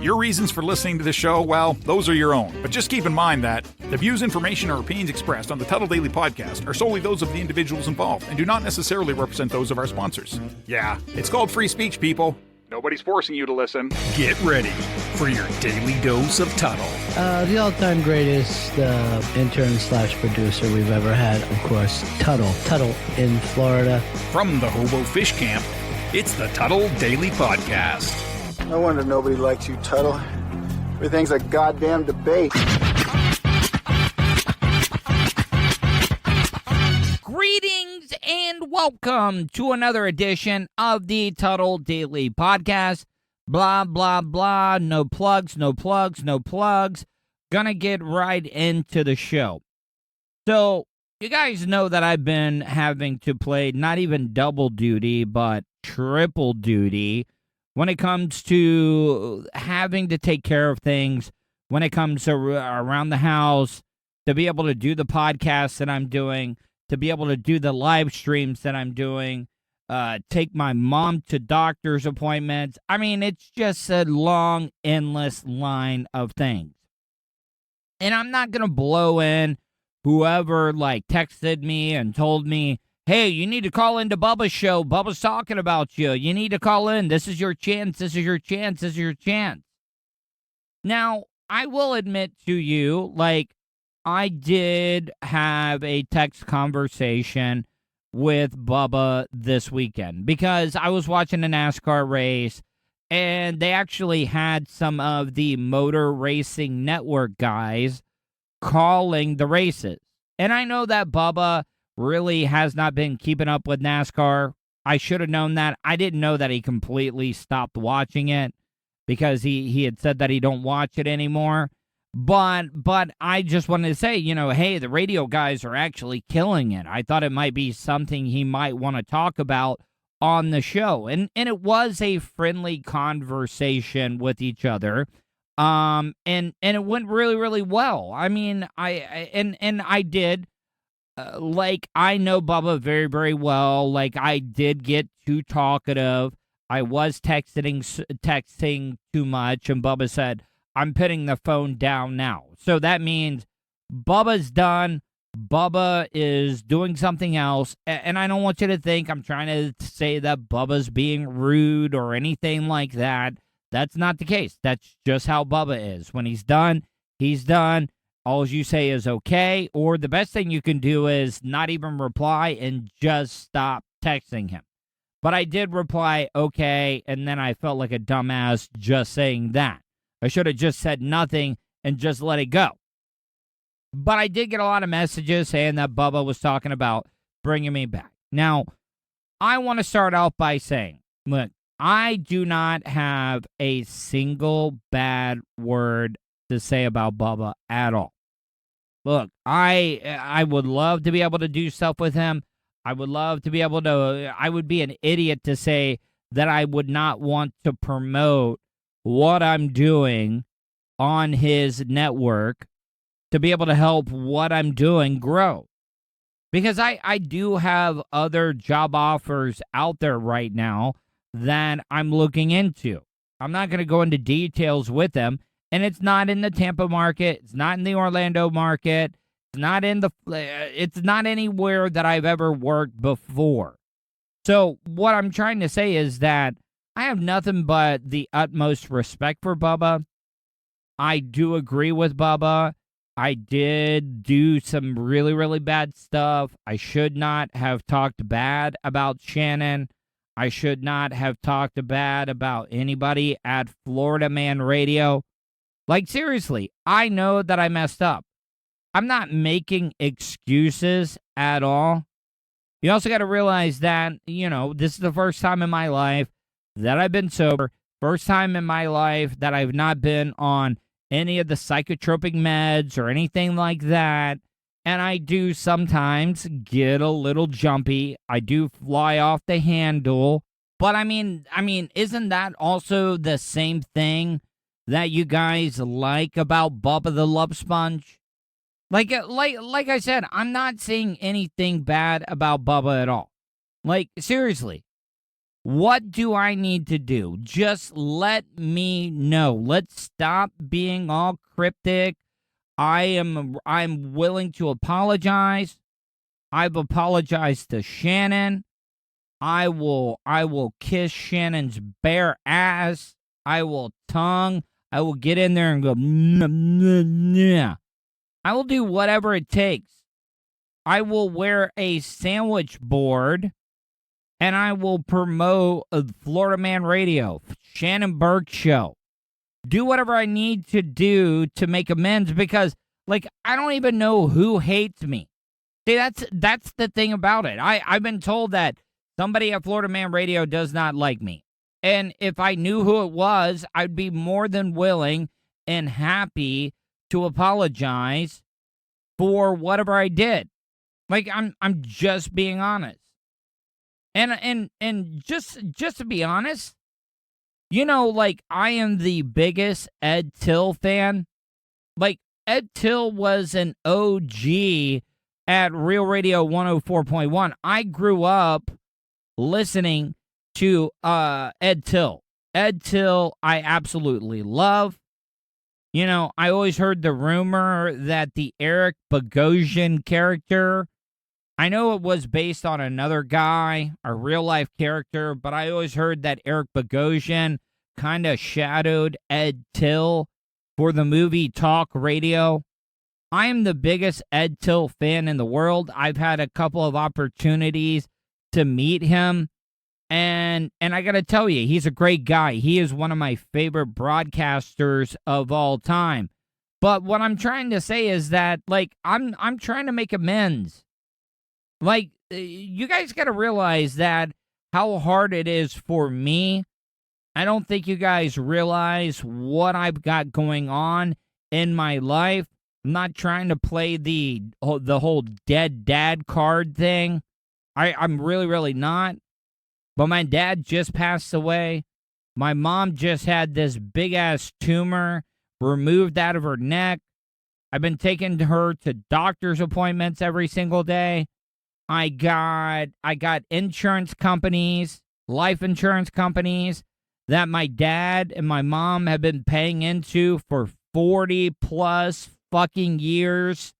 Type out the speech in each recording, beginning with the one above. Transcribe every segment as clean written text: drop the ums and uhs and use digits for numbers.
Your reasons for listening to the show, well, those are your own. But just keep in mind that the views, information, or opinions expressed on the Tuddle Daily Podcast are solely those of the individuals involved and do not necessarily represent those of our sponsors. Yeah, it's called free speech, people. Nobody's forcing you to listen. Get ready for your daily dose of Tuddle. The all-time greatest intern/producer we've ever had, of course, Tuddle. Tuddle in Florida. From the Hobo Fish Camp, it's the Tuddle Daily Podcast. No wonder nobody likes you, Tuddle. Everything's a goddamn debate. Greetings and welcome to another edition of the Tuddle Daily Podcast. Blah, blah, blah. No plugs, no plugs, no plugs. Gonna get right into the show. So, you guys know that I've been having to play not even double duty, but triple duty when it comes to having to take care of things, when it comes to around the house, to be able to do the podcasts that I'm doing, to be able to do the live streams that I'm doing, take my mom to doctor's appointments. I mean, it's just a long, endless line of things. And I'm not going to blow in whoever, texted me and told me, hey, you need to call into Bubba's show. Bubba's talking about you. You need to call in. This is your chance. This is your chance. This is your chance. Now, I will admit to you, I did have a text conversation with Bubba this weekend because I was watching a NASCAR race and they actually had some of the Motor Racing Network guys calling the races. And I know that Bubba really has not been keeping up with NASCAR. I should have known that. I didn't know that he completely stopped watching it because he had said that he don't watch it anymore. But I just wanted to say, hey, the radio guys are actually killing it. I thought it might be something he might want to talk about on the show. And it was a friendly conversation with each other. And it went really, really well. I mean, I did. I know Bubba very, very well. I did get too talkative. I was texting too much, and Bubba said, I'm putting the phone down now. So that means Bubba's done. Bubba is doing something else. And I don't want you to think I'm trying to say that Bubba's being rude or anything like that. That's not the case. That's just how Bubba is. When he's done, he's done. All you say is okay, or the best thing you can do is not even reply and just stop texting him. But I did reply, okay, and then I felt like a dumbass just saying that. I should have just said nothing and just let it go. But I did get a lot of messages saying that Bubba was talking about bringing me back. Now, I want to start out by saying, look, I do not have a single bad word to say about Bubba at all. Look, I would love to be able to do stuff with him. I would love to be able to, I would be an idiot to say that I would not want to promote what I'm doing on his network to be able to help what I'm doing grow. Because I do have other job offers out there right now that I'm looking into. I'm not going to go into details with them. And it's not in the Tampa market. It's not in the Orlando market. It's not anywhere that I've ever worked before. So what I'm trying to say is that I have nothing but the utmost respect for Bubba. I do agree with Bubba. I did do some really, really bad stuff. I should not have talked bad about Shannon. I should not have talked bad about anybody at Florida Man Radio. Seriously, I know that I messed up. I'm not making excuses at all. You also got to realize that, this is the first time in my life that I've been sober. First time in my life that I've not been on any of the psychotropic meds or anything like that. And I do sometimes get a little jumpy. I do fly off the handle. But I mean, isn't that also the same thing that you guys like about Bubba the Love Sponge? Like I said, I'm not saying anything bad about Bubba at all. Seriously. What do I need to do? Just let me know. Let's stop being all cryptic. I'm willing to apologize. I've apologized to Shannon. I will kiss Shannon's bare ass. I will tongue. I will get in there and go, nah, nah, nah. I will do whatever it takes. I will wear a sandwich board, and I will promote Florida Man Radio, Shannon Burke Show. Do whatever I need to do to make amends because, like, I don't even know who hates me. See, that's the thing about it. I've been told that somebody at Florida Man Radio does not like me. And if I knew who it was, I'd be more than willing and happy to apologize for whatever I did. Like, I'm just being honest. And just to be honest, you know, like, I am the biggest Ed Till fan. Like, Ed Till was an OG at Real Radio 104.1. I grew up listening to Ed Till. Ed Till, I absolutely love. You know, I always heard the rumor that the Eric Bogosian character, I know it was based on another guy, a real-life character, but I always heard that Eric Bogosian kind of shadowed Ed Till for the movie Talk Radio. I am the biggest Ed Till fan in the world. I've had a couple of opportunities to meet him, and I got to tell you, he's a great guy. He is one of my favorite broadcasters of all time. But what I'm trying to say is that, like, I'm trying to make amends. Like, you guys got to realize that how hard it is for me. I don't think you guys realize what I've got going on in my life. I'm not trying to play the whole dead dad card thing. I'm really, really not. But my dad just passed away. My mom just had this big-ass tumor removed out of her neck. I've been taking her to doctor's appointments every single day. I got insurance companies, life insurance companies that my dad and my mom have been paying into for 40 plus fucking years.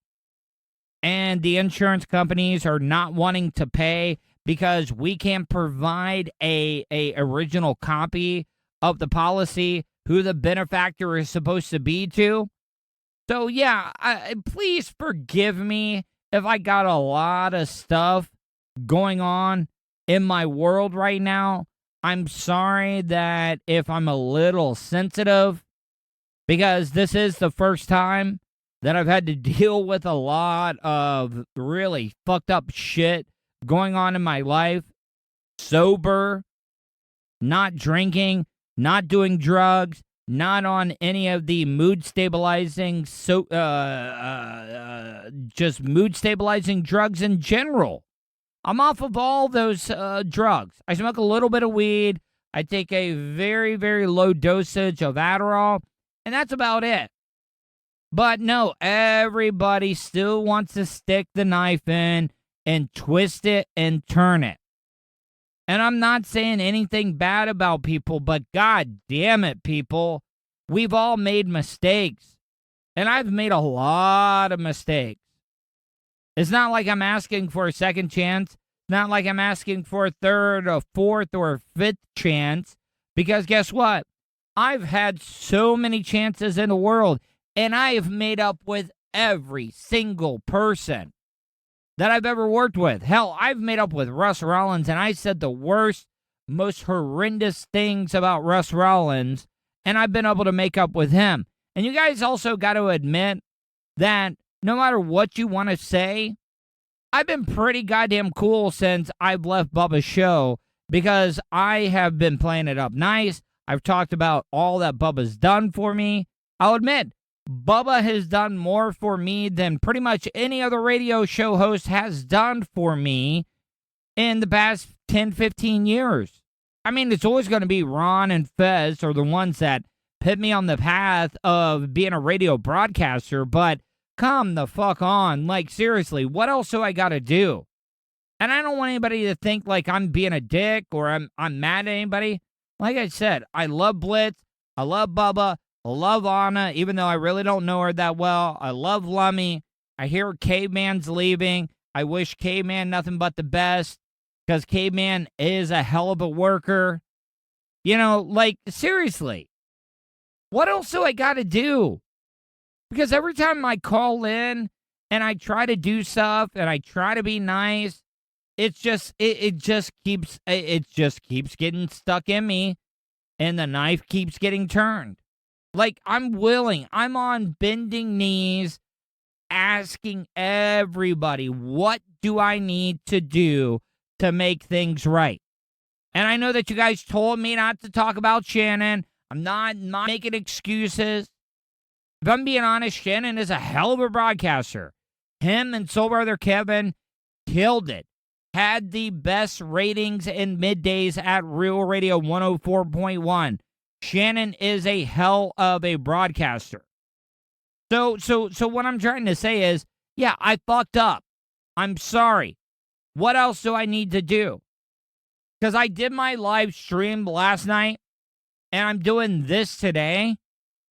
And the insurance companies are not wanting to pay because we can't provide a original copy of the policy who the benefactor is supposed to be to. So yeah, please forgive me if I got a lot of stuff going on in my world right now. I'm sorry that if I'm a little sensitive, because this is the first time that I've had to deal with a lot of really fucked up shit going on in my life. Sober, not drinking, not doing drugs, not on any of the mood stabilizing, just mood stabilizing drugs in general. I'm off of all those drugs. I smoke a little bit of weed. I take a very, very low dosage of Adderall, and that's about it. But no, everybody still wants to stick the knife in and twist it and turn it. And I'm not saying anything bad about people, but god damn it, people. We've all made mistakes. And I've made a lot of mistakes. It's not like I'm asking for a second chance. It's not like I'm asking for a third, a fourth, or a fifth chance. Because guess what? I've had so many chances in the world. And I have made up with every single person that I've ever worked with. Hell, I've made up with Russ Rollins, and I said the worst, most horrendous things about Russ Rollins, and I've been able to make up with him. And you guys also got to admit that no matter what you want to say, I've been pretty goddamn cool since I've left Bubba's show because I have been playing it up nice. I've talked about all that Bubba's done for me. I'll admit, Bubba has done more for me than pretty much any other radio show host has done for me in the past 10, 15 years. I mean, it's always going to be Ron and Fez are the ones that put me on the path of being a radio broadcaster, but come the fuck on. Like, seriously, what else do I got to do? And I don't want anybody to think like I'm being a dick or I'm mad at anybody. Like I said, I love Blitz. I love Bubba. I love Anna, even though I really don't know her that well. I love Lummy. I hear Caveman's leaving. I wish Caveman nothing but the best because Caveman is a hell of a worker. You know, like, seriously, what else do I got to do? Because every time I call in and I try to do stuff and I try to be nice, it just keeps getting stuck in me, and the knife keeps getting turned. Like, I'm on bending knees, asking everybody, what do I need to do to make things right? And I know that you guys told me not to talk about Shannon. I'm not making excuses. If I'm being honest, Shannon is a hell of a broadcaster. Him and Soul Brother Kevin killed it. Had the best ratings in middays at Real Radio 104.1. Shannon is a hell of a broadcaster. So what I'm trying to say is, yeah, I fucked up. I'm sorry. What else do I need to do? Because I did my live stream last night, and I'm doing this today.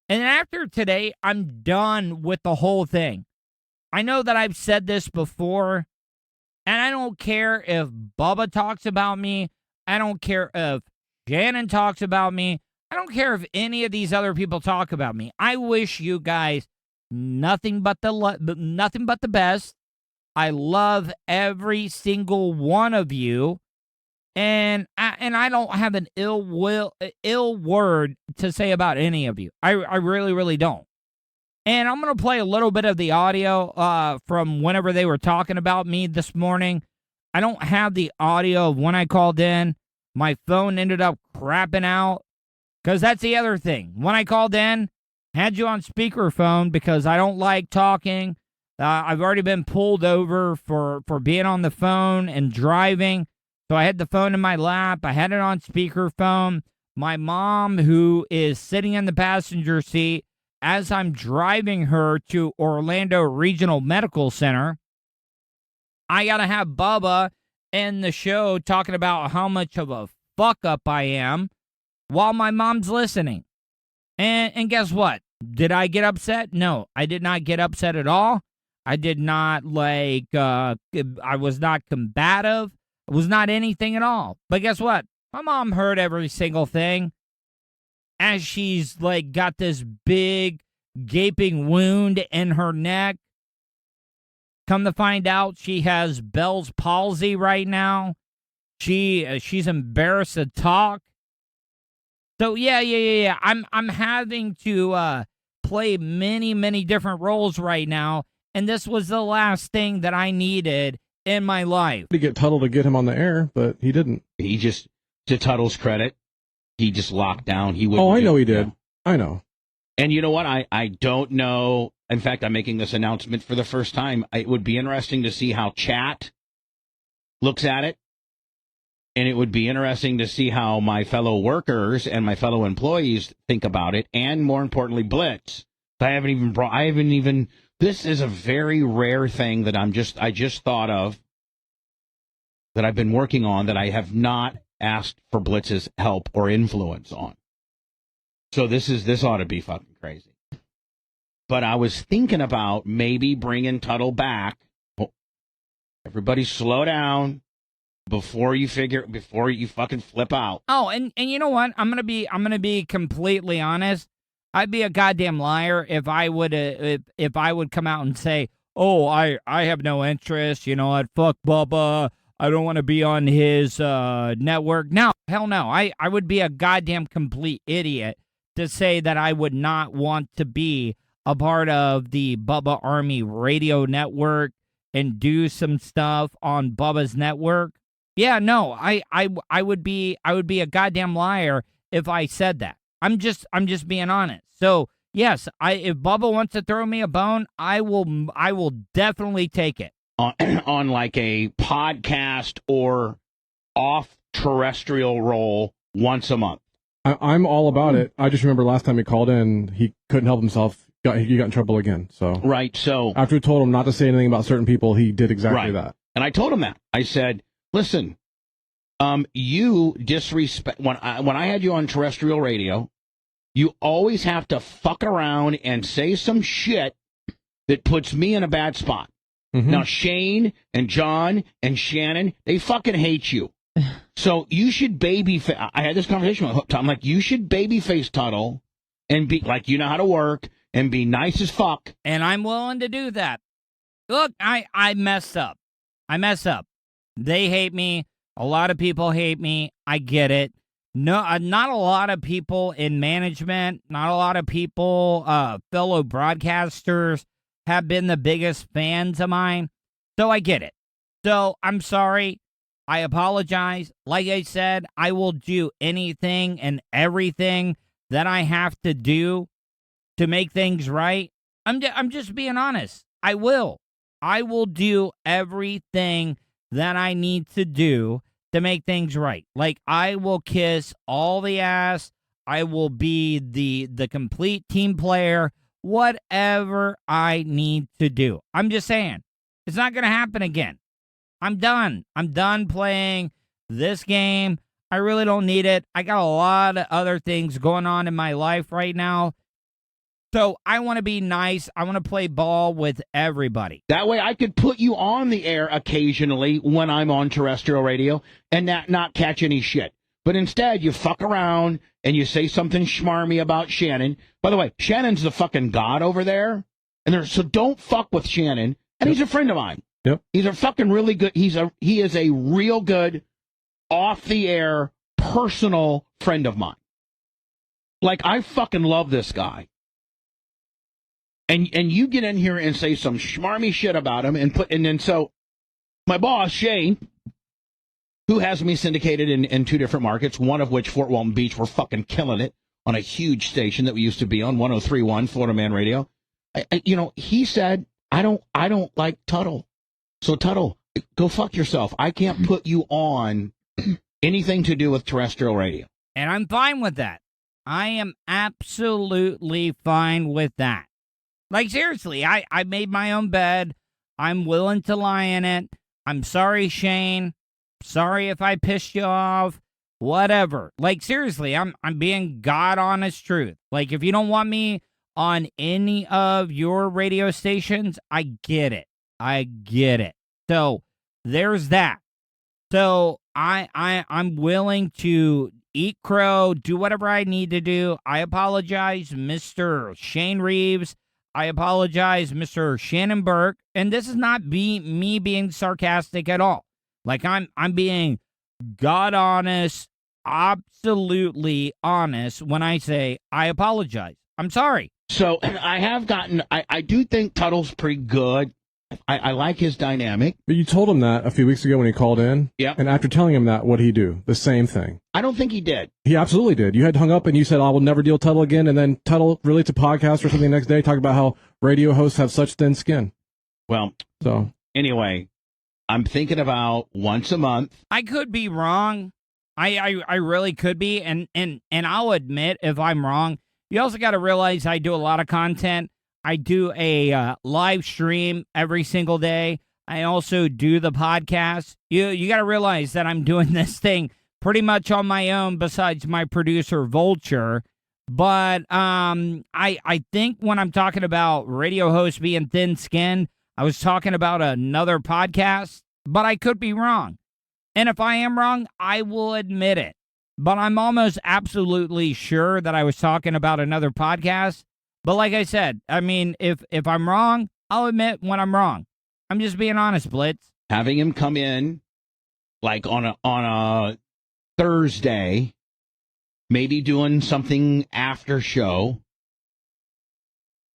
And after today, I'm done with the whole thing. I know that I've said this before, and I don't care if Bubba talks about me. I don't care if Shannon talks about me. I don't care if any of these other people talk about me. I wish you guys nothing but the best. I love every single one of you, and I don't have an ill word to say about any of you. I really, really don't. And I'm going to play a little bit of the audio from whenever they were talking about me this morning. I don't have the audio of when I called in. My phone ended up crapping out. Because that's the other thing. When I called in, had you on speakerphone because I don't like talking. I've already been pulled over for being on the phone and driving. So I had the phone in my lap. I had it on speakerphone. My mom, who is sitting in the passenger seat as I'm driving her to Orlando Regional Medical Center, I got to have Bubba in the show talking about how much of a fuck up I am, while my mom's listening. And guess what? Did I get upset? No, I did not get upset at all. I did not, I was not combative. I was not anything at all. But guess what? My mom heard every single thing as she's, got this big gaping wound in her neck. Come to find out, she has Bell's palsy right now. She's embarrassed to talk. So yeah. I'm having to play many different roles right now, and this was the last thing that I needed in my life. To get Tuddle to get him on the air, but he didn't. He just, to Tuddle's credit, he just locked down. He wouldn't. Oh, I know he did. I know. And you know what? I don't know. In fact, I'm making this announcement for the first time. It would be interesting to see how chat looks at it. And it would be interesting to see how my fellow workers and my fellow employees think about it, and more importantly, Blitz. This is a very rare thing that I just thought of, that I've been working on, that I have not asked for Blitz's help or influence on. So this ought to be fucking crazy. But I was thinking about maybe bringing Tuddle back. Oh, everybody slow down. Before you fucking flip out. Oh, and you know what? I'm gonna be completely honest. I'd be a goddamn liar if I would come out and say, "Oh, I have no interest. You know what? Fuck Bubba. I don't want to be on his network." No, hell no. I would be a goddamn complete idiot to say that I would not want to be a part of the Bubba Army radio network and do some stuff on Bubba's network. Yeah, no, I would be a goddamn liar if I said that. I'm just being honest. So yes, if Bubba wants to throw me a bone, I will definitely take it. On like a podcast or off terrestrial role once a month. I'm all about it. I just remember last time he called in, he couldn't help himself. He got in trouble again. So right. So after we told him not to say anything about certain people, he did exactly that. And I told him that. I said, listen, you disrespect, when I had you on terrestrial radio, you always have to fuck around and say some shit that puts me in a bad spot. Mm-hmm. Now, Shane and John and Shannon, they fucking hate you. So you should babyface. I had this conversation with Tom. I'm like, you should babyface Tuddle and be like, you know how to work and be nice as fuck. And I'm willing to do that. Look, I messed up. I messed up. They hate me. A lot of people hate me. I get it. No, not a lot of people in management, not a lot of people, fellow broadcasters have been the biggest fans of mine. So I get it. So I'm sorry. I apologize. Like I said, I will do anything and everything that I have to do to make things right. I'm just being honest. I will do everything that I need to do to make things right. Like, I will kiss all the ass. I will be the complete team player, whatever I need to do. I'm just saying, it's not going to happen again. I'm done. I'm done playing this game. I really don't need it. I got a lot of other things going on in my life right now. So I want to be nice. I want to play ball with everybody. That way I could put you on the air occasionally when I'm on terrestrial radio and not catch any shit. But instead, you fuck around and you say something schmarmy about Shannon. By the way, Shannon's the fucking god over there. So don't fuck with Shannon. And he's a friend of mine. Yep. He's a fucking really good, he is a real good, off-the-air, personal friend of mine. Like, I fucking love this guy. And you get in here and say some schmarmy shit about him and then so my boss, Shane, who has me syndicated in 2 different markets, one of which, Fort Walton Beach, we're fucking killing it on a huge station that we used to be on, 103.1 Florida Man Radio. He said, I don't like Tuddle. So Tuddle, go fuck yourself. I can't put you on anything to do with terrestrial radio. And I'm fine with that. I am absolutely fine with that. Like, seriously, I made my own bed. I'm willing to lie in it. I'm sorry, Shane. Sorry if I pissed you off. Whatever. Like, seriously, I'm being God honest truth. Like, if you don't want me on any of your radio stations, I get it. I get it. So there's that. So I'm willing to eat crow, do whatever I need to do. I apologize, Mr. Shane Reeves. I apologize, Mr. Shannon Burke. And this is not me being sarcastic at all. Like, I'm being God honest, absolutely honest when I say I apologize. I'm sorry. So I do think Tuddle's pretty good. I like his dynamic. But you told him that a few weeks ago when he called in. Yep. And after telling him that, what'd he do? The same thing. I don't think he did. He absolutely did. You had hung up and you said, I will never deal Tuddle again. And then Tuddle released a podcast or something the next day talking about how radio hosts have such thin skin. Well, so anyway, I'm thinking about once a month. I could be wrong. I really could be. And I'll admit if I'm wrong. You also got to realize I do a lot of content. I do a live stream every single day. I also do the podcast. You got to realize that I'm doing this thing pretty much on my own besides my producer, Vulture. But I think when I'm talking about radio hosts being thin-skinned, I was talking about another podcast, but I could be wrong. And if I am wrong, I will admit it. But I'm almost absolutely sure that I was talking about another podcast. But like I said, I mean, if I'm wrong, I'll admit when I'm wrong. I'm just being honest, Blitz. Having him come in, like on a Thursday, maybe doing something after show,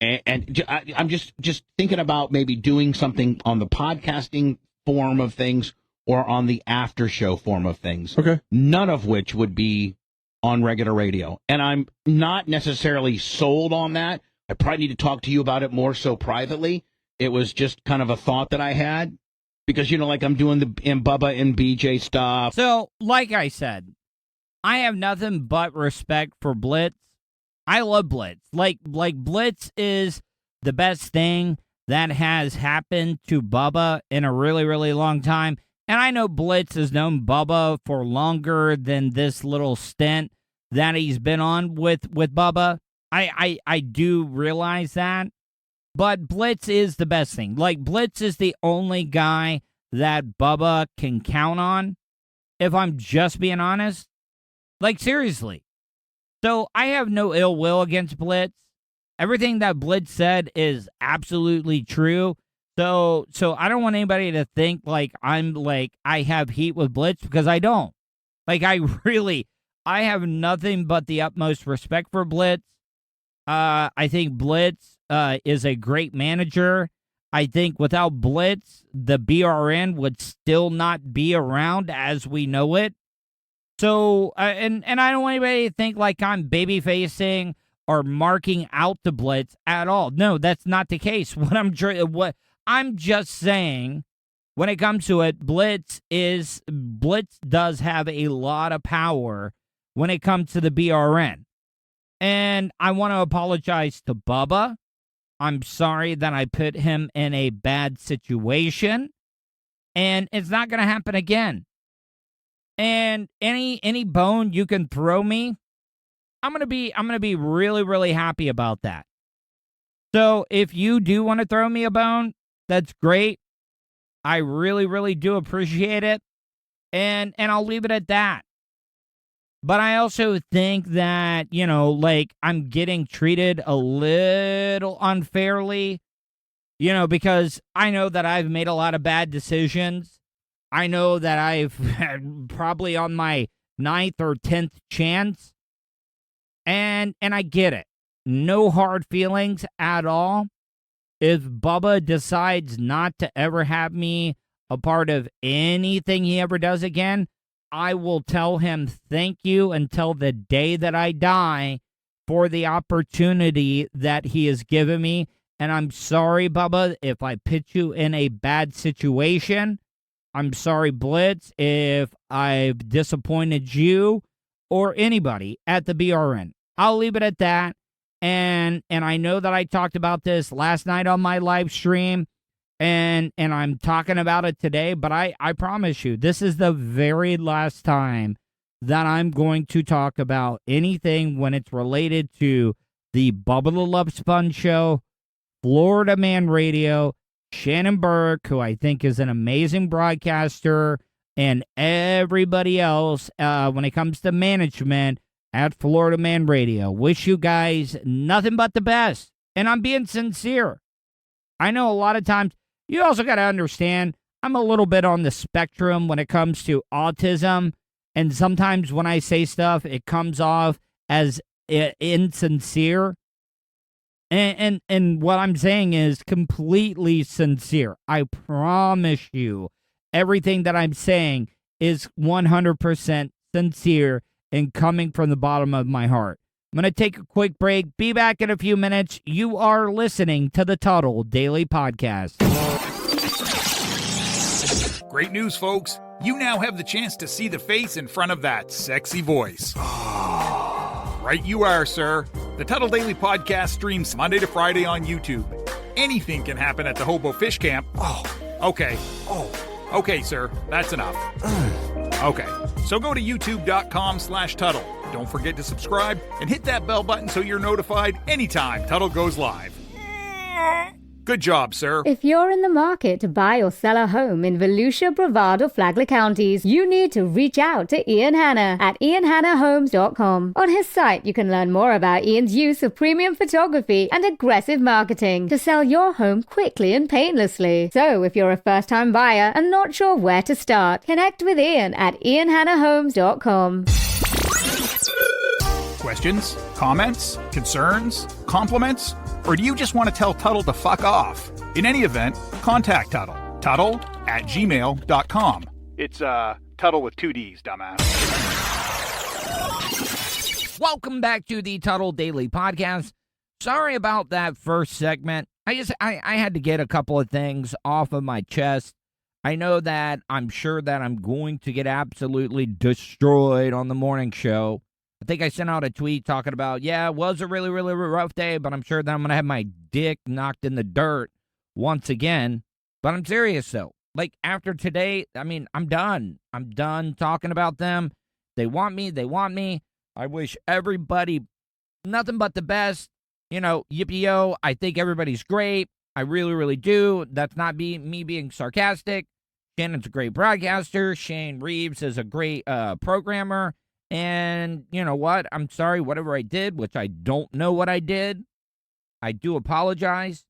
and I'm just thinking about maybe doing something on the podcasting form of things or on the after show form of things. Okay. None of which would be on regular radio. And I'm not necessarily sold on that. I probably need to talk to you about it more so privately. It was just kind of a thought that I had because, like I'm doing the Bubba and BJ stuff. So, like I said, I have nothing but respect for Blitz. I love Blitz. Like Blitz is the best thing that has happened to Bubba in a really, really long time. And I know Blitz has known Bubba for longer than this little stint that he's been on with Bubba. I do realize that. But Blitz is the best thing. Like, Blitz is the only guy that Bubba can count on, if I'm just being honest. Like, seriously. So I have no ill will against Blitz. Everything that Blitz said is absolutely true. So I don't want anybody to think like I have heat with Blitz, because I don't. Like, I have nothing but the utmost respect for Blitz. I think Blitz is a great manager. I think without Blitz, the BRN would still not be around as we know it. So, and I don't want anybody to think like I'm baby-facing or marking out the Blitz at all. No, that's not the case. What I'm just saying, when it comes to it, Blitz does have a lot of power when it comes to the BRN. And I want to apologize to Bubba. I'm sorry that I put him in a bad situation, and it's not going to happen again. And any bone you can throw me, I'm going to be really, really happy about that. So if you do want to throw me a bone, that's great. I really, really do appreciate it. And I'll leave it at that. But I also think that, like, I'm getting treated a little unfairly, because I know that I've made a lot of bad decisions. I know that I've probably on my 9th or 10th chance. And I get it. No hard feelings at all. If Bubba decides not to ever have me a part of anything he ever does again, I will tell him thank you until the day that I die for the opportunity that he has given me. And I'm sorry, Bubba, if I put you in a bad situation. I'm sorry, Blitz, if I've disappointed you or anybody at the BRN. I'll leave it at that. And I know that I talked about this last night on my live stream. And I'm talking about it today, but I promise you, this is the very last time that I'm going to talk about anything when it's related to the Bubba the Love Sponge Show, Florida Man Radio, Shannon Burke, who I think is an amazing broadcaster, and everybody else when it comes to management at Florida Man Radio. Wish you guys nothing but the best. And I'm being sincere. I know a lot of times, you also got to understand, I'm a little bit on the spectrum when it comes to autism. And sometimes when I say stuff, it comes off as insincere. And what I'm saying is completely sincere. I promise you, everything that I'm saying is 100% sincere and coming from the bottom of my heart. I'm going to take a quick break. Be back in a few minutes. You are listening to the Tuddle Daily Podcast. Great news, folks. You now have the chance to see the face in front of that sexy voice. Right you are, sir. The Tuddle Daily Podcast streams Monday to Friday on YouTube. Anything can happen at the Hobo Fish Camp. Okay, sir. That's enough. Okay, so go to youtube.com/Tuddle. Don't forget to subscribe and hit that bell button so you're notified anytime Tuddle goes live. Good job, sir. If you're in the market to buy or sell a home in Volusia, Brevard, or Flagler counties, you need to reach out to Ian Hanna at ianhannahomes.com. On his site, you can learn more about Ian's use of premium photography and aggressive marketing to sell your home quickly and painlessly. So if you're a first-time buyer and not sure where to start, connect with Ian at ianhannahomes.com. Questions? Comments? Concerns? Compliments? Or do you just want to tell Tuddle to fuck off? In any event, contact Tuddle. Tuddle@gmail.com. It's, Tuddle with 2 Ds, dumbass. Welcome back to the Tuddle Daily Podcast. Sorry about that first segment. I had to get a couple of things off of my chest. I know that I'm sure that I'm going to get absolutely destroyed on the morning show. I think I sent out a tweet talking about, it was a really, really rough day, but I'm sure that I'm going to have my dick knocked in the dirt once again. But I'm serious, though. Like, after today, I mean, I'm done. I'm done talking about them. They want me. They want me. I wish everybody nothing but the best. You know, yippee-yo. I think everybody's great. I really, really do. That's not me being sarcastic. Shannon's a great broadcaster. Shane Reeves is a great programmer. And you know what? I'm sorry, whatever I did, which I don't know what I did. I do apologize.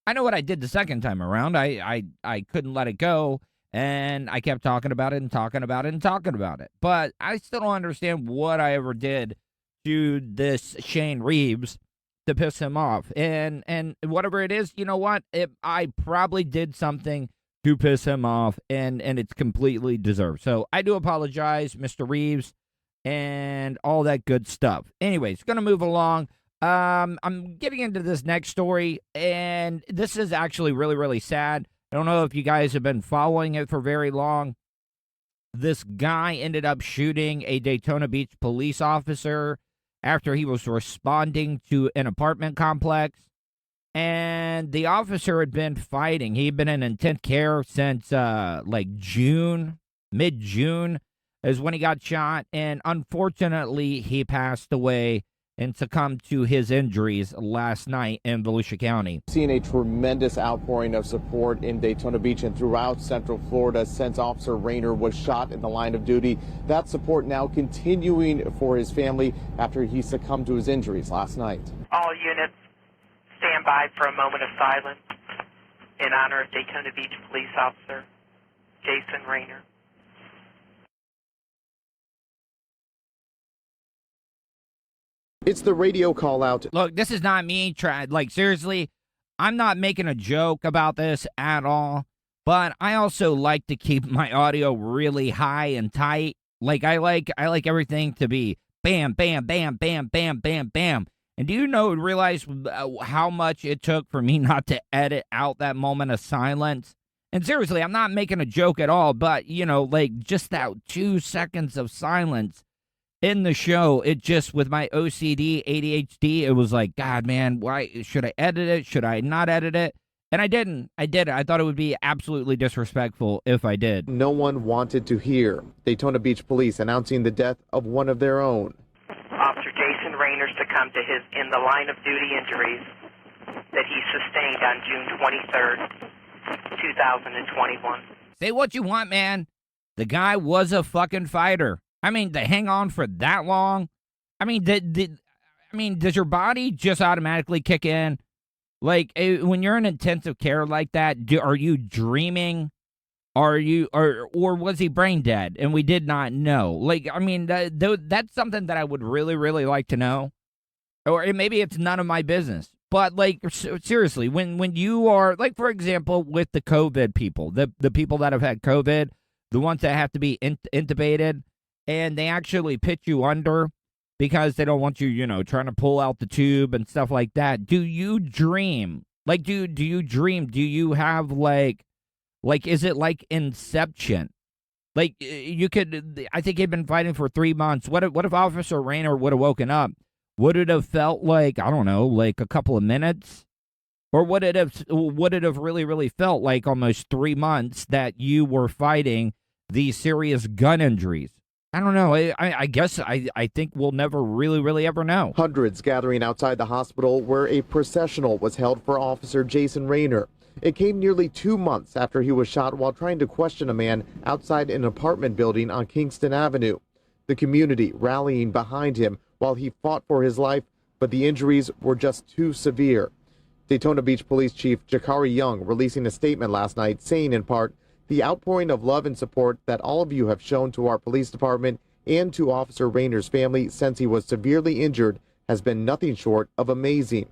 I know what I did the second time around. I couldn't let it go. And I kept talking about it and talking about it and talking about it. But I still don't understand what I ever did to this Shane Reeves to piss him off. And whatever it is, you know what? I probably did something to piss him off, and it's completely deserved. So I do apologize, Mr. Reeves, and all that good stuff. Anyways, going to move along. I'm getting into this next story, and this is actually really, really sad. I don't know if you guys have been following it for very long. This guy ended up shooting a Daytona Beach police officer after he was responding to an apartment complex. And the officer had been fighting. He'd been in intensive care since June, mid-June is when he got shot. And unfortunately, he passed away and succumbed to his injuries last night in Volusia County. Seen a tremendous outpouring of support in Daytona Beach and throughout Central Florida since Officer Rayner was shot in the line of duty. That support now continuing for his family after he succumbed to his injuries last night. All units, stand by for a moment of silence in honor of Daytona Beach Police Officer Jason Rayner. It's the radio call out. Look, this is not me seriously, I'm not making a joke about this at all, but I also like to keep my audio really high and tight. I like everything to be bam, bam, bam, bam, bam, bam, bam. And do you realize how much it took for me not to edit out that moment of silence? And seriously, I'm not making a joke at all, but, just that 2 seconds of silence in the show, it just, with my OCD, ADHD, it was like, God, man, why should I edit it? Should I not edit it? And I didn't. I did it. I thought it would be absolutely disrespectful if I did. No one wanted to hear. Daytona Beach Police announcing the death of one of their own. Officer Jason Rayner succumbed to his in the line of duty injuries that he sustained on June 23rd, 2021. Say what you want, man. The guy was a fucking fighter. I mean, to hang on for that long. I mean, does your body just automatically kick in? When you're in intensive care like that, are you dreaming? Or was he brain dead and we did not know? That's something that I would really, really like to know. Or maybe it's none of my business. But, seriously, when you are, for example, with the COVID people, the people that have had COVID, the ones that have to be intubated, and they actually put you under because they don't want you, trying to pull out the tube and stuff like that. Do you dream? Do you dream? Do you have, is it like Inception? You could, I think he'd been fighting for 3 months. What if Officer Rayner would have woken up? Would it have felt I don't know, a couple of minutes? Or would it have really, really felt like almost 3 months that you were fighting these serious gun injuries? I don't know. I guess I think we'll never really, really ever know. Hundreds gathering outside the hospital where a processional was held for Officer Jason Rayner. It came nearly 2 months after he was shot while trying to question a man outside an apartment building on Kingston Avenue. The community rallying behind him while he fought for his life, but the injuries were just too severe. Daytona Beach Police Chief Jakari Young releasing a statement last night saying in part, the outpouring of love and support that all of you have shown to our police department and to Officer Rayner's family since he was severely injured has been nothing short of amazing.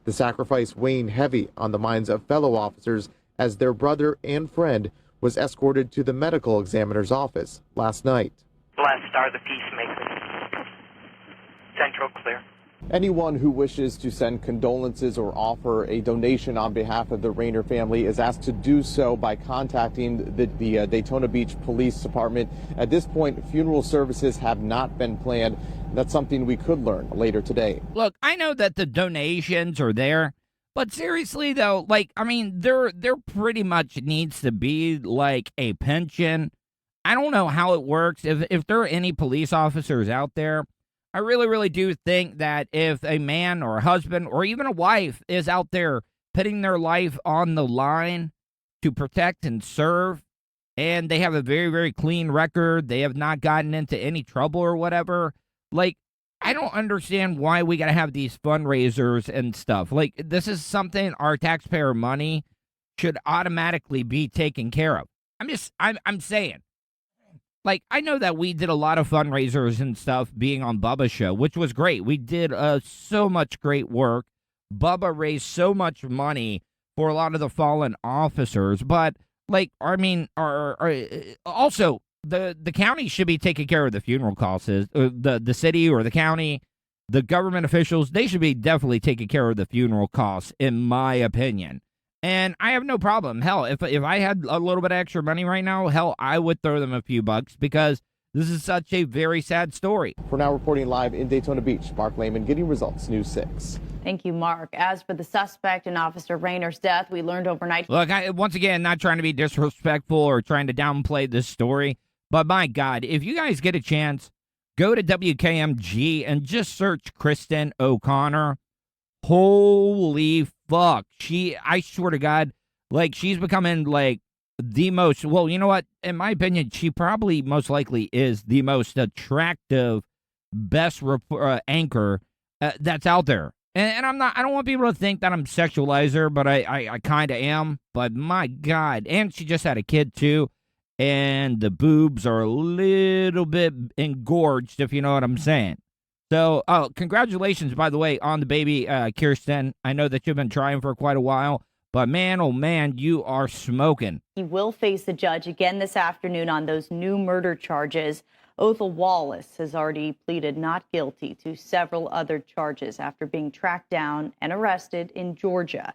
The sacrifice weighing heavy on the minds of fellow officers as their brother and friend was escorted to the medical examiner's office last night. Blessed are the peacemakers. Central clear. Anyone who wishes to send condolences or offer a donation on behalf of the Rayner family is asked to do so by contacting the Daytona Beach Police Department. At this point, funeral services have not been planned. That's something we could learn later today. Look, I know that the donations are there, But seriously, though, like, I mean, there pretty much needs to be, like, a pension. I don't know how it works. If there are any police officers out there, I really, really do think that if a man or a husband or even a wife is out there putting their life on the line to protect and serve, and they have a very, very clean record, they have not gotten into any trouble or whatever, like, I don't understand why we got to have these fundraisers and stuff. Like, this is something our taxpayer money should automatically be taken care of. I'm saying. Like, I know that we did a lot of fundraisers and stuff being on Bubba's show, which was great. We did so much great work. Bubba raised so much money for a lot of the fallen officers. But, like, I mean, also, the county should be taking care of the funeral costs. The city or the county, the government officials, they should be definitely taking care of the funeral costs, in my opinion. And I have no problem. Hell, if I had a little bit of extra money right now, hell, I would throw them a few bucks because this is such a very sad story. We're now reporting live in Daytona Beach. Mark Lehman, Getting Results, News 6. Thank you, Mark. As for the suspect in Officer Rayner's death, we learned overnight. Look, once again, not trying to be disrespectful or trying to downplay this story, but my God, if you guys get a chance, go to WKMG and just search Kristen O'Connor. Holy fuck. I swear to God, like, she's becoming, like, the most, well, you know what? In my opinion, she probably most likely is the most attractive, best anchor that's out there. And I don't want people to think that I'm sexualize her, but I kind of am. But my God. And she just had a kid, too. And the boobs are a little bit engorged, if you know what I'm saying. So, congratulations, by the way, on the baby, Kirsten. I know that you've been trying for quite a while, but man, oh man, you are smoking. He will face the judge again this afternoon on those new murder charges. Othel Wallace has already pleaded not guilty to several other charges after being tracked down and arrested in Georgia.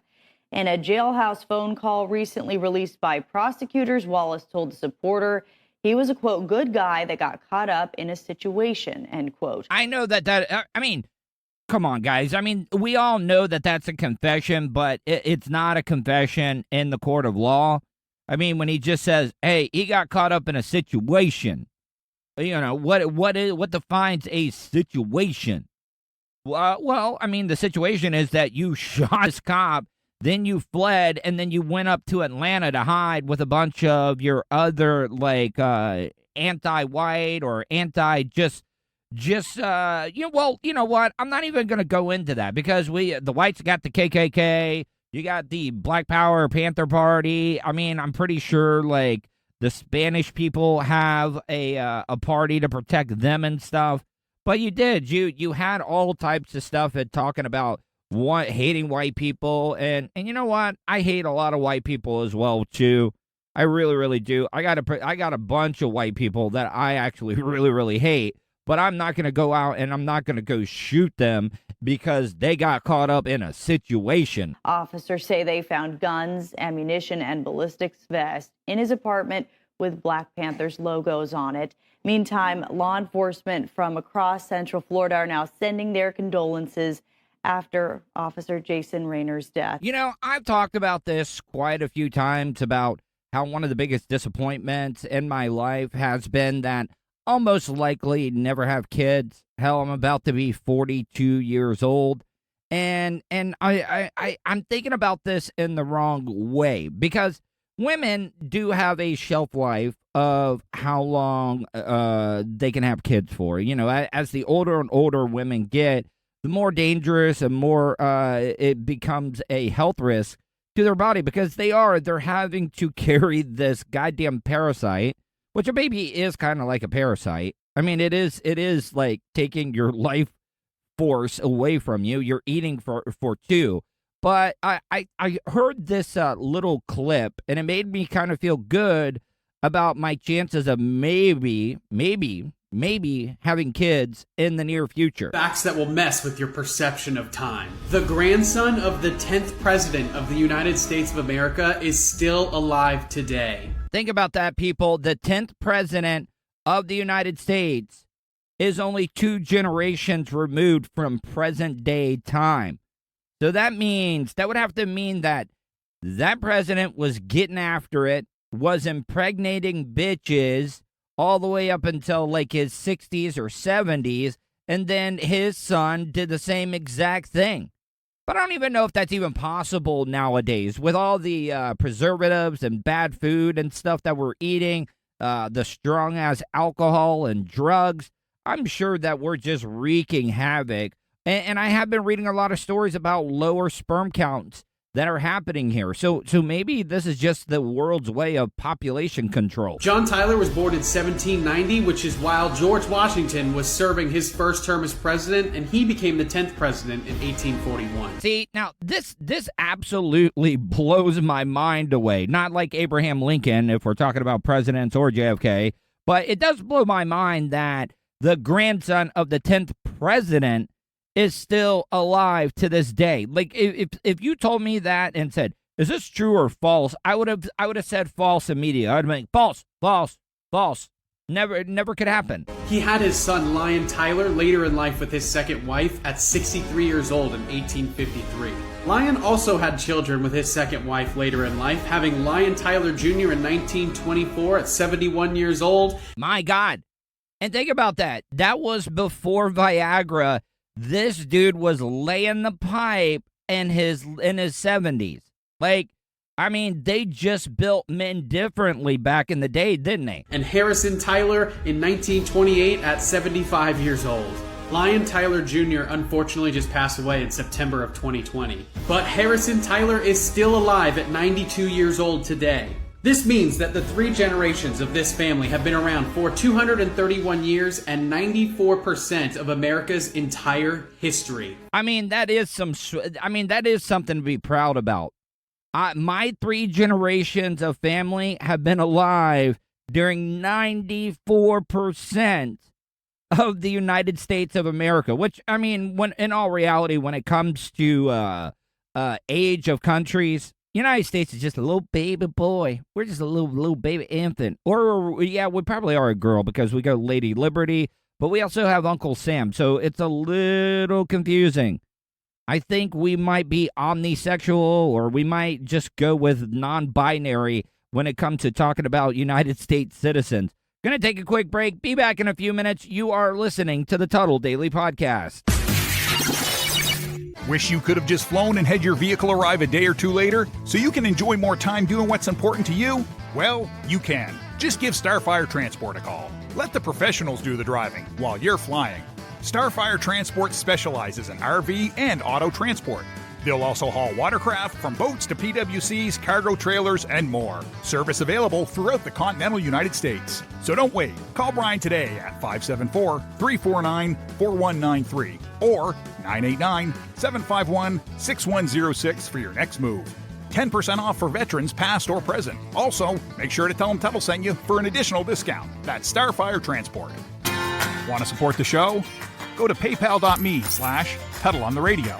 In a jailhouse phone call recently released by prosecutors, Wallace told a supporter he was a, quote, good guy that got caught up in a situation, end quote. I know I mean, come on, guys. I mean, we all know that that's a confession, but it's not a confession in the court of law. I mean, when he just says, hey, he got caught up in a situation, you know, what defines a situation? Well, I mean, the situation is that you shot this cop, then you fled, and then you went up to Atlanta to hide with a bunch of your other, like, anti-white or you know what? I'm not even going to go into that because the whites got the KKK, you got the Black Power Panther Party. I mean, I'm pretty sure, like, the Spanish people have a party to protect them and stuff. But you did. You had all types of stuff and talking about hating white people, and you know what? I hate a lot of white people as well too. I really, really do. I got a bunch of white people that I actually really, really hate, but I'm not gonna go out and I'm not gonna go shoot them because they got caught up in a situation. Officers say they found guns, ammunition, and ballistics vest in his apartment with Black Panthers logos on it. Meantime, law enforcement from across Central Florida are now sending their condolences after Officer Jason Rayner's death. You know, I've talked about this quite a few times about how one of the biggest disappointments in my life has been that I'll most likely never have kids. Hell, I'm about to be 42 years old. And I'm thinking about this in the wrong way because women do have a shelf life of how long they can have kids for. You know, as the older and older women get, the more dangerous and more it becomes a health risk to their body because they're having to carry this goddamn parasite, which a baby is kind of like a parasite. I mean, it is like taking your life force away from you. You're eating for two. But I heard this little clip, and it made me kind of feel good about my chances of maybe having kids in the near future. Facts that will mess with your perception of time. The grandson of the 10th president of the United States of America is still alive today. Think about that, people. The 10th president of the United States is only 2 generations removed from present day time. So that would have to mean that president was getting after it, was impregnating bitches all the way up until like his 60s or 70s, and then his son did the same exact thing. But I don't even know if that's even possible nowadays with all the preservatives and bad food and stuff that we're eating, the strong-ass alcohol and drugs. I'm sure that we're just wreaking havoc. And I have been reading a lot of stories about lower sperm counts that are happening here. So maybe this is just the world's way of population control. John Tyler was born in 1790, which is while George Washington was serving his first term as president, and he became the 10th president in 1841. See, now this absolutely blows my mind away. Not like Abraham Lincoln, if we're talking about presidents, or JFK, but it does blow my mind that the grandson of the 10th president is still alive to this day. Like, if you told me that and said, is this true or false, I would have said false immediately. I would have been false. Never could happen. He had his son Lyon Tyler later in life with his second wife at 63 years old in 1853. Lyon also had children with his second wife later in life, having Lyon Tyler Jr. in 1924 at 71 years old. My God. And think about that. That was before Viagra. This dude was laying the pipe in his 70s. Like, I mean, they just built men differently back in the day, didn't they? And Harrison Tyler in 1928 at 75 years old. Lyon Tyler Jr. unfortunately just passed away in September of 2020. But Harrison Tyler is still alive at 92 years old today. This means that the three generations of this family have been around for 231 years and 94% of America's entire history. I mean, that is something to be proud about. My three generations of family have been alive during 94% of the United States of America, which, I mean, when in all reality, when it comes to age of countries, United States is just a little baby boy. We're just a little baby infant. Or, yeah, we probably are a girl because we go Lady Liberty, but we also have Uncle Sam, so it's a little confusing. I think we might be omnisexual, or we might just go with non-binary when it comes to talking about United States citizens. Gonna take a quick break. Be back in a few minutes. You are listening to the Tuddle Daily Podcast. Wish you could have just flown and had your vehicle arrive a day or two later so you can enjoy more time doing what's important to you? Well, you can. Just give Starfire Transport a call. Let the professionals do the driving while you're flying. Starfire Transport specializes in RV and auto transport. They'll also haul watercraft from boats to PWCs, cargo trailers, and more. Service available throughout the continental United States. So don't wait. Call Brian today at 574-349-4193 or 989-751-6106 for your next move. 10% off for veterans past or present. Also, make sure to tell them Tuddle sent you for an additional discount. That's Starfire Transport. Want to support the show? Go to paypal.me/Tuddle on the radio.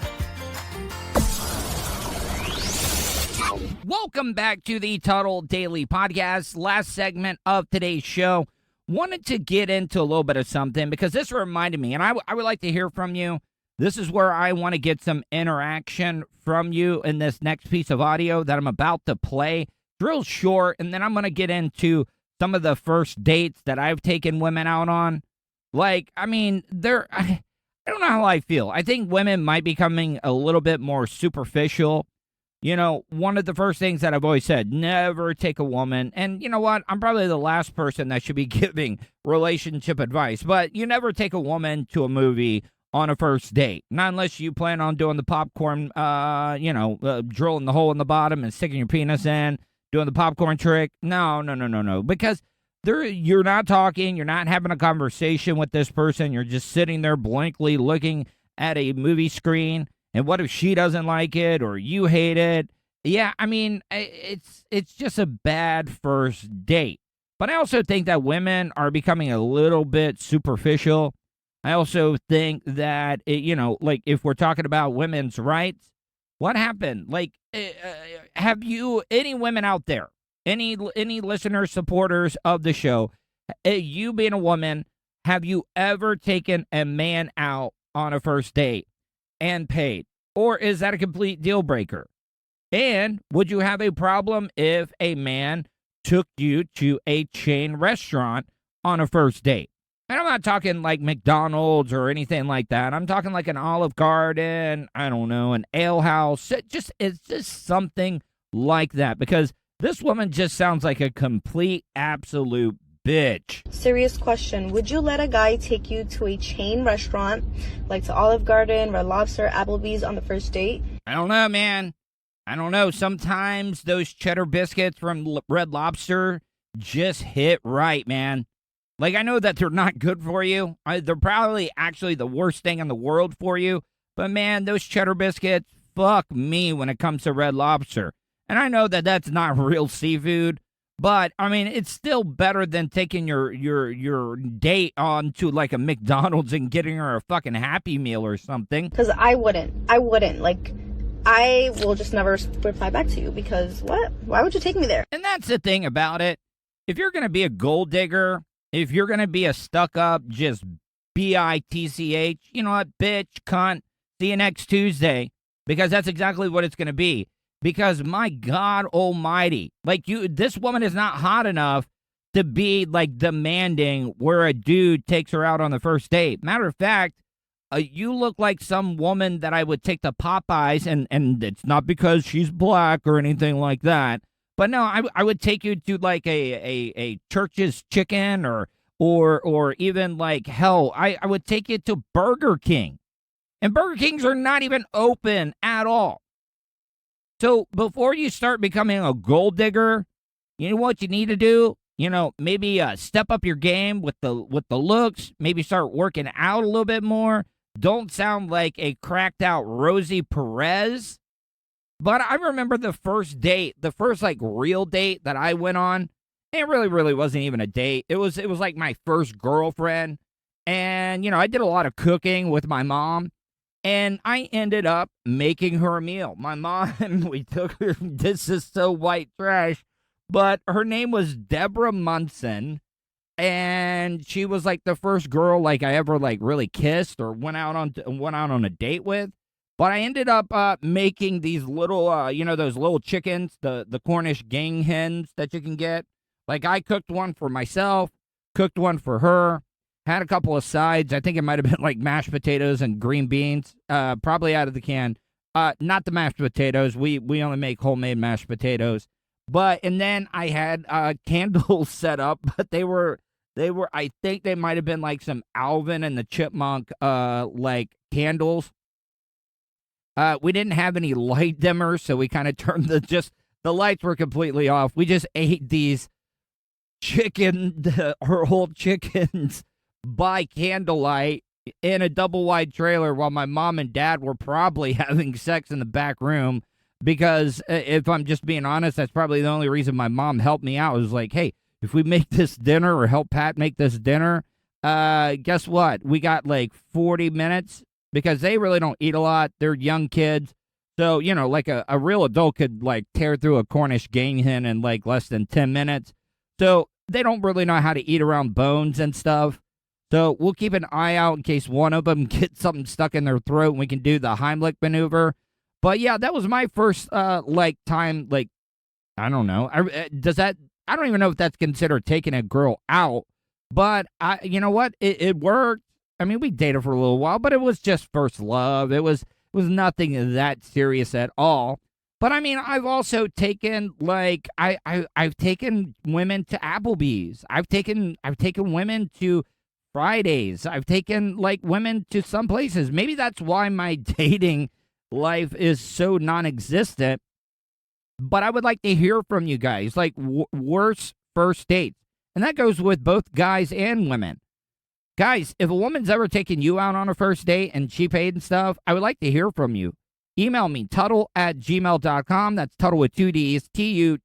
Welcome back to the Tuddle Daily Podcast. Last segment of today's show. Wanted to get into a little bit of something because this reminded me, and I would like to hear from you. This is where I want to get some interaction from you in this next piece of audio that I'm about to play. It's real short, and then I'm going to get into some of the first dates that I've taken women out on. Like, I mean, I don't know how I feel. I think women might be becoming a little bit more superficial. You know, one of the first things that I've always said, never take a woman. And you know what? I'm probably the last person that should be giving relationship advice. But you never take a woman to a movie on a first date. Not unless you plan on doing the popcorn, drilling the hole in the bottom and sticking your penis in, doing the popcorn trick. No. Because you're not talking. You're not having a conversation with this person. You're just sitting there blankly looking at a movie screen. And what if she doesn't like it or you hate it? Yeah, I mean, it's just a bad first date. But I also think that women are becoming a little bit superficial. I also think that, like if we're talking about women's rights, what happened? Like, have you, any women out there, any listeners, supporters of the show, you being a woman, have you ever taken a man out on a first date and paid? Or is that a complete deal breaker? And would you have a problem if a man took you to a chain restaurant on a first date? And I'm not talking like McDonald's or anything like that. I'm talking like an Olive Garden, I don't know, an ale house. It's just something like that, because this woman just sounds like a complete, absolute bitch. Serious question. Would you let a guy take you to a chain restaurant, like to Olive Garden, Red Lobster, Applebee's on the first date? I don't know, man. I don't know. Sometimes those cheddar biscuits from Red Lobster just hit right, man. Like, I know that they're not good for you. They're probably actually the worst thing in the world for you. But, man, those cheddar biscuits, fuck me when it comes to Red Lobster. And I know that that's not real seafood. But, I mean, it's still better than taking your date on to, like, a McDonald's and getting her a fucking Happy Meal or something. Because I wouldn't. Like, I will just never reply back to you because what? Why would you take me there? And that's the thing about it. If you're going to be a gold digger, if you're going to be a stuck-up, just bitch, you know what, bitch, cunt, see you next Tuesday, because that's exactly what it's going to be. Because, my God almighty, like, this woman is not hot enough to be, like, demanding where a dude takes her out on the first date. Matter of fact, you look like some woman that I would take to Popeyes, and it's not because she's black or anything like that. But no, I would take you to like a Church's Chicken or even like hell, I would take you to Burger King. And Burger Kings are not even open at all. So before you start becoming a gold digger, you know what you need to do? You know, maybe step up your game with the looks, maybe start working out a little bit more. Don't sound like a cracked out Rosie Perez. But I remember the first date, the first like real date that I went on. It really wasn't even a date. It was like my first girlfriend. And, you know, I did a lot of cooking with my mom. And I ended up making her a meal. My mom, we took her, this is so white trash, but her name was Deborah Munson. And she was like the first girl like I ever like really kissed or went out on a date with. But I ended up making these little, you know, those little chickens, the Cornish gang hens that you can get. Like, I cooked one for myself, cooked one for her, had a couple of sides. I think it might have been like mashed potatoes and green beans, probably out of the can. Not the mashed potatoes. We only make homemade mashed potatoes. And then I had candles set up, but they were, I think they might have been like some Alvin and the Chipmunk, like candles. We didn't have any light dimmers, so we kind of turned the lights were completely off. We just ate these her whole chickens by candlelight in a double wide trailer while my mom and dad were probably having sex in the back room. Because if I'm just being honest, that's probably the only reason my mom helped me out. It was like, hey, if we make this dinner or help Pat make this dinner, guess what? We got like 40 minutes. Because they really don't eat a lot. They're young kids. So, you know, like a real adult could, like, tear through a Cornish gang hen in, like, less than 10 minutes. So they don't really know how to eat around bones and stuff. So we'll keep an eye out in case one of them gets something stuck in their throat and we can do the Heimlich maneuver. But, yeah, that was my first, time, like, I don't know. I don't even know if that's considered taking a girl out. But, you know what? It worked. I mean, we dated for a little while, but it was just first love. It was nothing that serious at all. But I mean, I've also taken like I've taken women to Applebee's. I've taken women to Fridays. I've taken like women to some places. Maybe that's why my dating life is so non-existent. But I would like to hear from you guys, like worst first dates, and that goes with both guys and women. Guys, if a woman's ever taken you out on a first date and she paid and stuff, I would like to hear from you. Email me, Tuddle@gmail.com. That's Tuddle with 2 Ds, Tuddle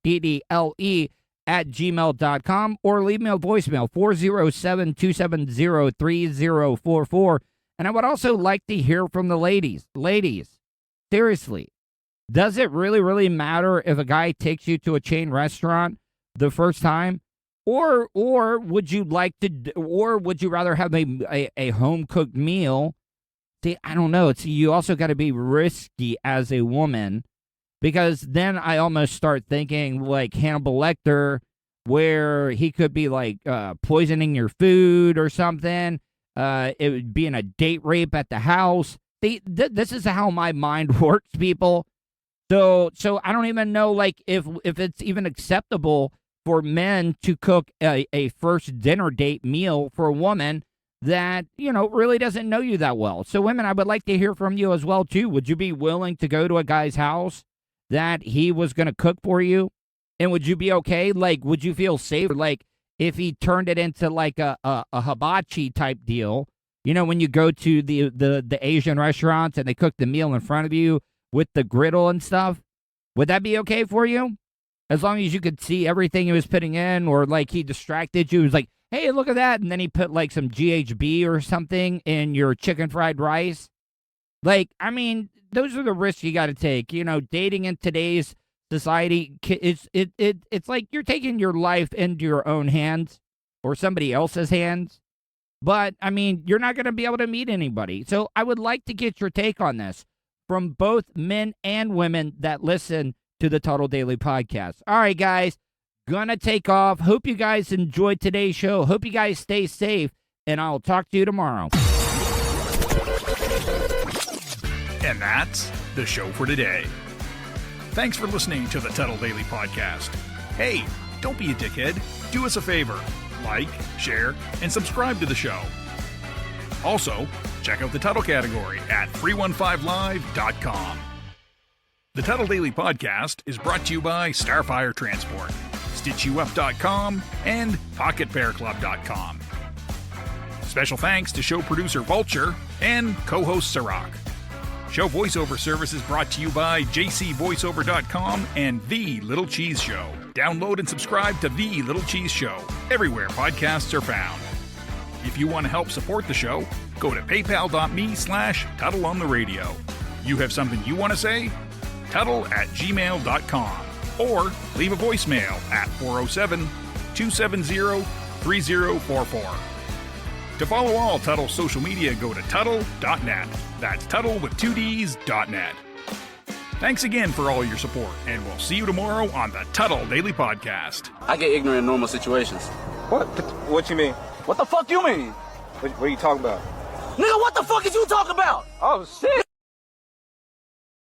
@gmail.com. Or leave me a voicemail, 407-270-3044. And I would also like to hear from the ladies. Ladies, seriously, does it really matter if a guy takes you to a chain restaurant the first time? Or would you rather have a home cooked meal See, I don't know. You also got to be risky as a woman, because then I almost start thinking like Hannibal Lecter, where he could be like poisoning your food or something. It would be in a date rape at the house. See, this is how my mind works, people. So I don't even know like if it's even acceptable for men to cook a first dinner date meal for a woman that, really doesn't know you that well. So women, I would like to hear from you as well, too. Would you be willing to go to a guy's house that he was going to cook for you? And would you be okay? Like, would you feel safe? Like, if he turned it into like a hibachi type deal, when you go to the Asian restaurants and they cook the meal in front of you with the griddle and stuff, would that be okay for you? As long as you could see everything he was putting in, or like he distracted you. He was like, hey, look at that. And then he put like some GHB or something in your chicken fried rice. Like, I mean, those are the risks you got to take. Dating in today's society, it's like you're taking your life into your own hands or somebody else's hands. But, I mean, you're not going to be able to meet anybody. So I would like to get your take on this from both men and women that listen to the Tuddle Daily Podcast. All right, guys. Gonna take off. Hope you guys enjoyed today's show. Hope you guys stay safe, and I'll talk to you tomorrow. And that's the show for today. Thanks for listening to the Tuddle Daily Podcast. Hey, don't be a dickhead. Do us a favor. Like, share, and subscribe to the show. Also, check out the Tuddle category at 315live.com. The Tuddle Daily Podcast is brought to you by Starfire Transport, StitchYouUp.com, and PocketPairClub.com. Special thanks to show producer Vulture and co-host Sirach. Show voiceover service is brought to you by JCVoiceover.com and The Little Cheese Show. Download and subscribe to The Little Cheese Show everywhere podcasts are found. If you want to help support the show, go to paypal.me/TuddleOnTheRadio. You have something you want to say? Tuddle@gmail.com. Or leave a voicemail at 407-270-3044. To follow all Tuddle social media, go to Tuddle.net. That's Tuddle with 2Ds.net. Thanks again for all your support, and we'll see you tomorrow on the Tuddle Daily Podcast. I get ignorant in normal situations. What you mean? What the fuck you mean? What are you talking about? Nigga, what the fuck is you talking about? Oh, shit!